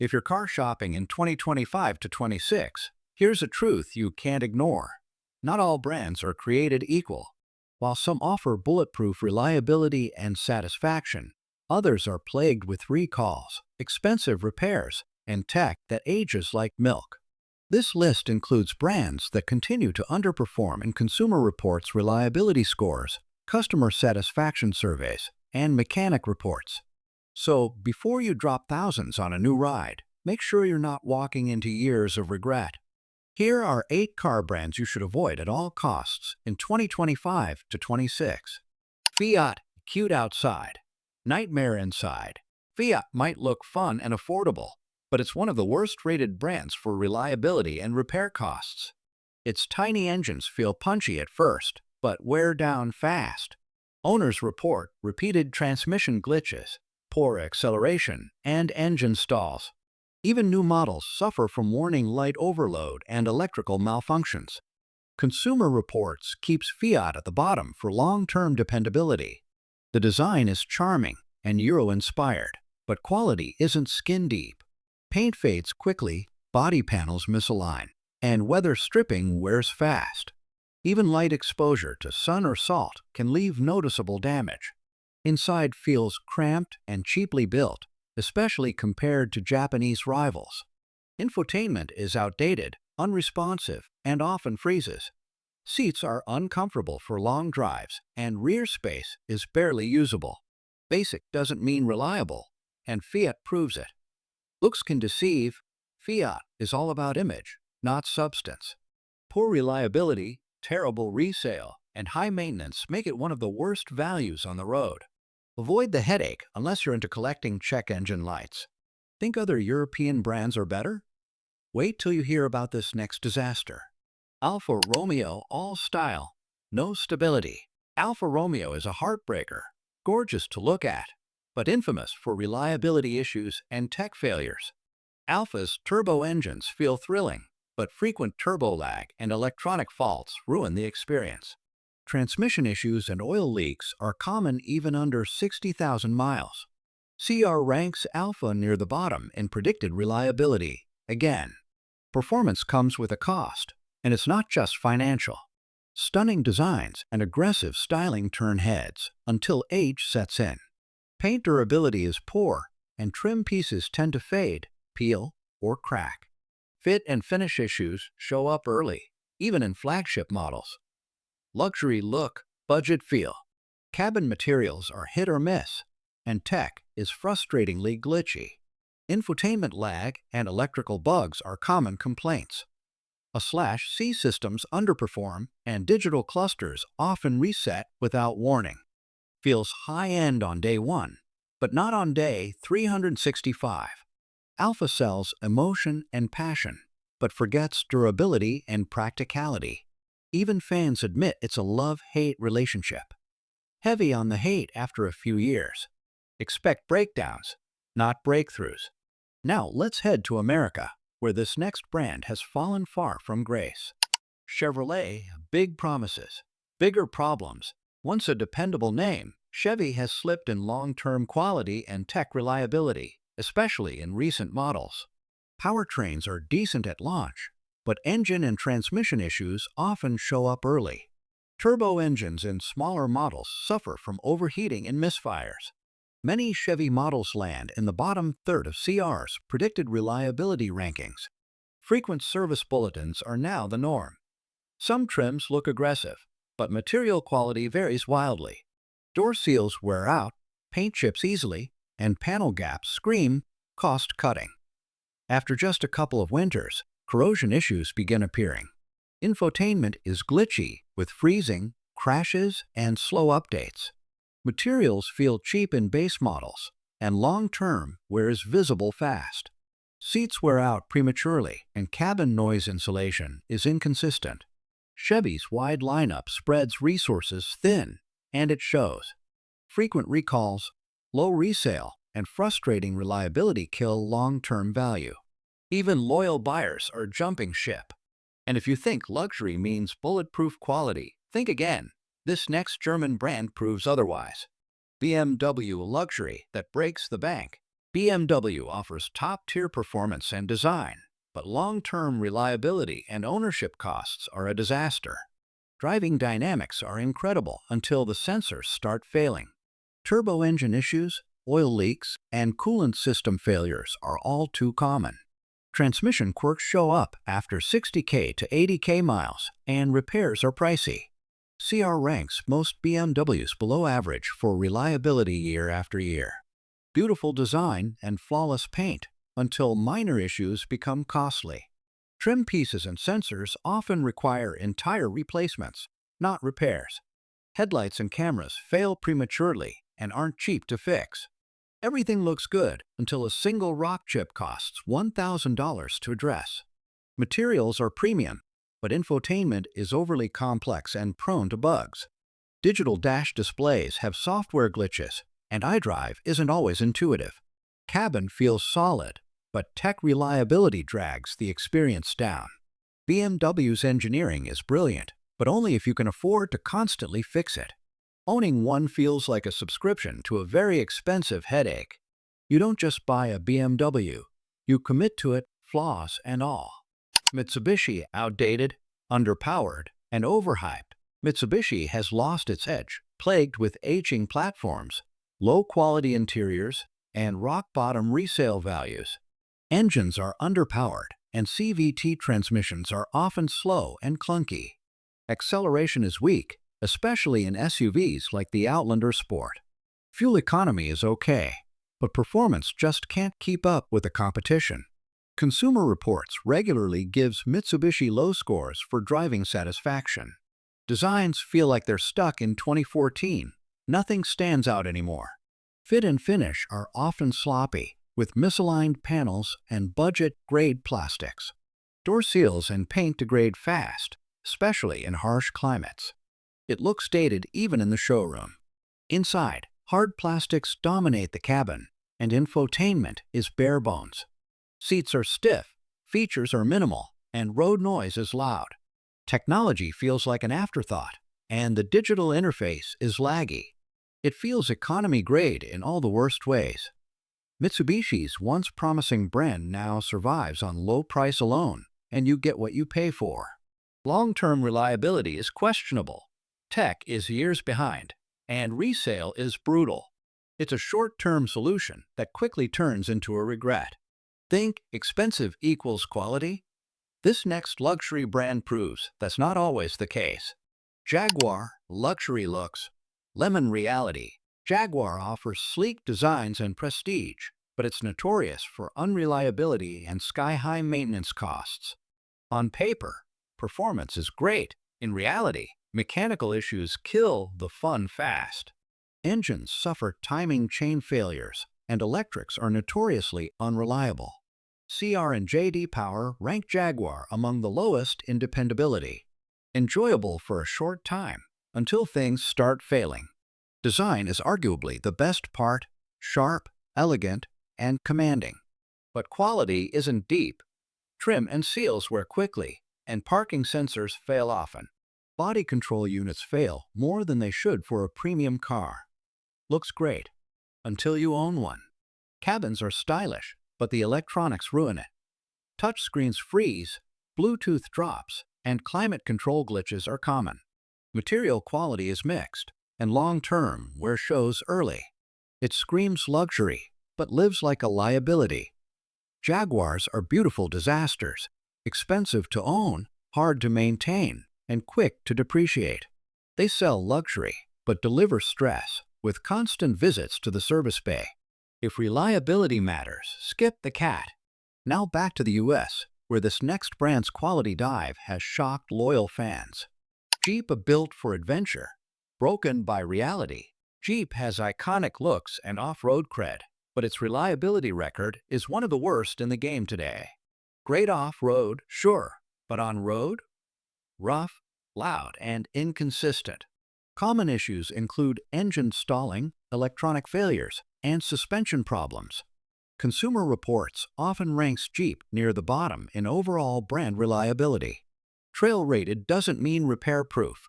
If you're car shopping in 2025 to 26, here's a truth you can't ignore. Not all brands are created equal. While some offer bulletproof reliability and satisfaction, others are plagued with recalls, expensive repairs, and tech that ages like milk. This list includes brands that continue to underperform in Consumer Reports reliability scores, customer satisfaction surveys, and mechanic reports. So, before you drop thousands on a new ride, make sure you're not walking into years of regret. Here are 8 car brands you should avoid at all costs in 2025 to 26. Fiat, cute outside, nightmare inside. Fiat might look fun and affordable, but it's one of the worst-rated brands for reliability and repair costs. Its tiny engines feel punchy at first, but wear down fast. Owners report repeated transmission glitches, poor acceleration, and engine stalls. Even new models suffer from warning light overload and electrical malfunctions. Consumer Reports keeps Fiat at the bottom for long-term dependability. The design is charming and Euro-inspired, but quality isn't skin-deep. Paint fades quickly, body panels misalign, and weather stripping wears fast. Even light exposure to sun or salt can leave noticeable damage. Inside feels cramped and cheaply built, especially compared to Japanese rivals. Infotainment is outdated, unresponsive, and often freezes. Seats are uncomfortable for long drives, and rear space is barely usable. Basic doesn't mean reliable, and Fiat proves it. Looks can deceive. Fiat is all about image, not substance. Poor reliability, terrible resale, and high maintenance make it one of the worst values on the road. Avoid the headache unless you're into collecting check engine lights. Think other European brands are better? Wait till you hear about this next disaster. Alfa Romeo All Style, no stability. Alfa Romeo is a heartbreaker, gorgeous to look at, but infamous for reliability issues and tech failures. Alfa's turbo engines feel thrilling, but frequent turbo lag and electronic faults ruin the experience. Transmission issues and oil leaks are common even under 60,000 miles. CR ranks Alfa near the bottom in predicted reliability. Again, performance comes with a cost, and it's not just financial. Stunning designs and aggressive styling turn heads until age sets in. Paint durability is poor, and trim pieces tend to fade, peel, or crack. Fit and finish issues show up early, even in flagship models. Luxury look, budget feel. Cabin materials are hit or miss, and tech is frustratingly glitchy. Infotainment lag and electrical bugs are common complaints. A/C systems underperform, and digital clusters often reset without warning. Feels high-end on day 1, but not on day 365. Alfa sells emotion and passion, but forgets durability and practicality. Even fans admit it's a love-hate relationship. Heavy on the hate after a few years. Expect breakdowns, not breakthroughs. Now let's head to America, where this next brand has fallen far from grace. Chevrolet, big promises, bigger problems. Once a dependable name, Chevy has slipped in long-term quality and tech reliability, especially in recent models. Powertrains are decent at launch, but engine and transmission issues often show up early. Turbo engines in smaller models suffer from overheating and misfires. Many Chevy models land in the bottom third of CR's predicted reliability rankings. Frequent service bulletins are now the norm. Some trims look aggressive, but material quality varies wildly. Door seals wear out, paint chips easily, and panel gaps scream cost-cutting. After just a couple of winters, corrosion issues begin appearing. Infotainment is glitchy with freezing, crashes, and slow updates. Materials feel cheap in base models, and long-term wear is visible fast. Seats wear out prematurely, and cabin noise insulation is inconsistent. Chevy's wide lineup spreads resources thin, and it shows. Frequent recalls, low resale, and frustrating reliability kill long-term value. Even loyal buyers are jumping ship. And if you think luxury means bulletproof quality, think again. This next German brand proves otherwise. BMW luxury that breaks the bank. BMW offers top-tier performance and design, but long-term reliability and ownership costs are a disaster. Driving dynamics are incredible until the sensors start failing. Turbo engine issues, oil leaks, and coolant system failures are all too common. Transmission quirks show up after 60K to 80K miles, and repairs are pricey. CR ranks most BMWs below average for reliability year after year. Beautiful design and flawless paint until minor issues become costly. Trim pieces and sensors often require entire replacements, not repairs. Headlights and cameras fail prematurely and aren't cheap to fix. Everything looks good until a single rock chip costs $1,000 to address. Materials are premium, but infotainment is overly complex and prone to bugs. Digital dash displays have software glitches, and iDrive isn't always intuitive. Cabin feels solid, but tech reliability drags the experience down. BMW's engineering is brilliant, but only if you can afford to constantly fix it. Owning one feels like a subscription to a very expensive headache. You don't just buy a BMW, you commit to it, flaws and all. Mitsubishi outdated, underpowered, and overhyped. Mitsubishi has lost its edge, plagued with aging platforms, low-quality interiors, and rock-bottom resale values. Engines are underpowered, and CVT transmissions are often slow and clunky. Acceleration is weak, especially in SUVs like the Outlander Sport. Fuel economy is okay, but performance just can't keep up with the competition. Consumer Reports regularly gives Mitsubishi low scores for driving satisfaction. Designs feel like they're stuck in 2014. Nothing stands out anymore. Fit and finish are often sloppy, with misaligned panels and budget-grade plastics. Door seals and paint degrade fast, especially in harsh climates. It looks dated even in the showroom. Inside, hard plastics dominate the cabin, and infotainment is bare bones. Seats are stiff, features are minimal, and road noise is loud. Technology feels like an afterthought, and the digital interface is laggy. It feels economy-grade in all the worst ways. Mitsubishi's once promising brand now survives on low price alone, and you get what you pay for. Long-term reliability is questionable. Tech is years behind, and resale is brutal. It's a short-term solution that quickly turns into a regret. Think expensive equals quality? This next luxury brand proves that's not always the case. Jaguar, luxury looks. Lemon reality. Jaguar offers sleek designs and prestige, but it's notorious for unreliability and sky-high maintenance costs. On paper, performance is great. In reality, mechanical issues kill the fun fast. Engines suffer timing chain failures, and electrics are notoriously unreliable. CR and JD Power rank Jaguar among the lowest in dependability. Enjoyable for a short time, until things start failing. Design is arguably the best part, sharp, elegant, and commanding. But quality isn't deep. Trim and seals wear quickly, and parking sensors fail often. Body control units fail more than they should for a premium car. Looks great, until you own one. Cabins are stylish, but the electronics ruin it. Touchscreens freeze, Bluetooth drops, and climate control glitches are common. Material quality is mixed, and long-term wear shows early. It screams luxury, but lives like a liability. Jaguars are beautiful disasters, expensive to own, hard to maintain, and quick to depreciate. They sell luxury, but deliver stress, with constant visits to the service bay. If reliability matters, skip the cat. Now back to the US, where this next brand's quality dive has shocked loyal fans. Jeep, built for adventure, broken by reality. Jeep has iconic looks and off-road cred, but its reliability record is one of the worst in the game today. Great off-road, sure, but on road? Rough, loud, and inconsistent. Common issues include engine stalling, electronic failures, and suspension problems. Consumer Reports often ranks Jeep near the bottom in overall brand reliability. Trail-rated doesn't mean repair-proof.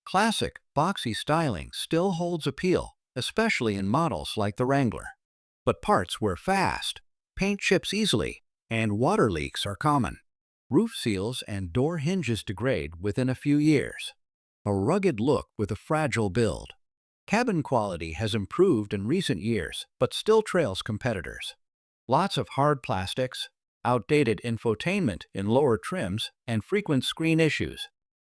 Classic, boxy styling still holds appeal, especially in models like the Wrangler. But parts wear fast, paint chips easily, and water leaks are common. Roof seals and door hinges degrade within a few years. A rugged look with a fragile build. Cabin quality has improved in recent years, but still trails competitors. Lots of hard plastics, outdated infotainment in lower trims, and frequent screen issues.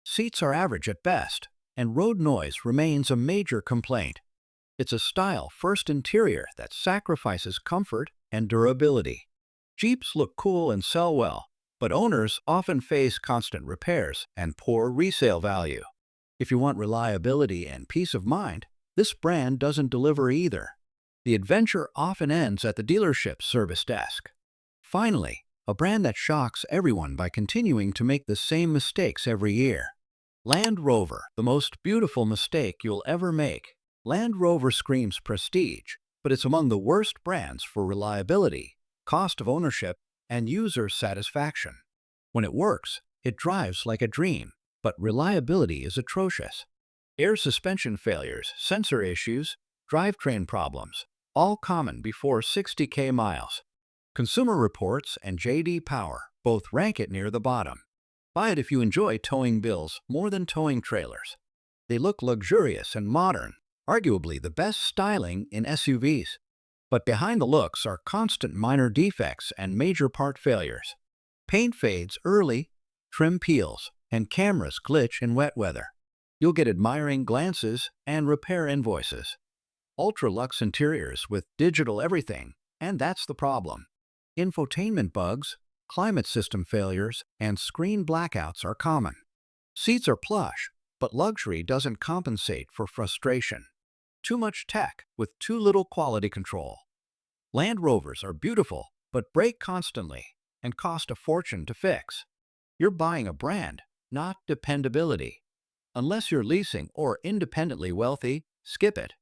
Seats are average at best, and road noise remains a major complaint. It's a style-first interior that sacrifices comfort and durability. Jeeps look cool and sell well, but owners often face constant repairs and poor resale value. If you want reliability and peace of mind, this brand doesn't deliver either. The adventure often ends at the dealership's service desk. Finally, a brand that shocks everyone by continuing to make the same mistakes every year. Land Rover, the most beautiful mistake you'll ever make. Land Rover screams prestige, but it's among the worst brands for reliability, cost of ownership, and user satisfaction. When it works, it drives like a dream, but reliability is atrocious. Air suspension failures, sensor issues, drivetrain problems, all common before 60K miles. Consumer Reports and J.D. Power both rank it near the bottom. Buy it if you enjoy towing bills more than towing trailers. They look luxurious and modern, arguably the best styling in SUVs. But behind the looks are constant minor defects and major part failures. Paint fades early, trim peels, and cameras glitch in wet weather. You'll get admiring glances and repair invoices. Ultra-luxe interiors with digital everything, and that's the problem. Infotainment bugs, climate system failures, and screen blackouts are common. Seats are plush, but luxury doesn't compensate for frustration. Too much tech with too little quality control. Land Rovers are beautiful, but break constantly and cost a fortune to fix. You're buying a brand, not dependability. Unless you're leasing or independently wealthy, skip it.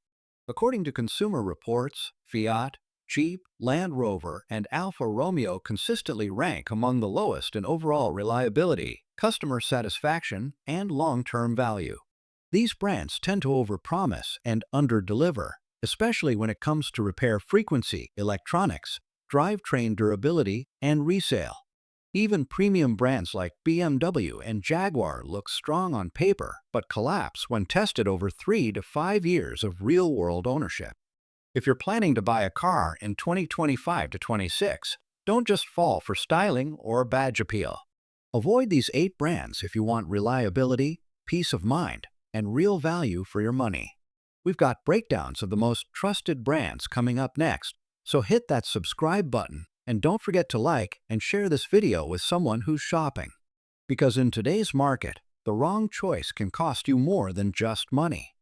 According to Consumer Reports, Fiat, Jeep, Land Rover, and Alfa Romeo consistently rank among the lowest in overall reliability, customer satisfaction, and long-term value. These brands tend to overpromise and underdeliver, especially when it comes to repair frequency, electronics, drivetrain durability, and resale. Even premium brands like BMW and Jaguar look strong on paper but collapse when tested over 3 to 5 years of real-world ownership. If you're planning to buy a car in 2025 to 26, don't just fall for styling or badge appeal. Avoid these 8 brands if you want reliability, peace of mind, and real value for your money. We've got breakdowns of the most trusted brands coming up next, so hit that subscribe button and don't forget to like and share this video with someone who's shopping. Because in today's market, the wrong choice can cost you more than just money.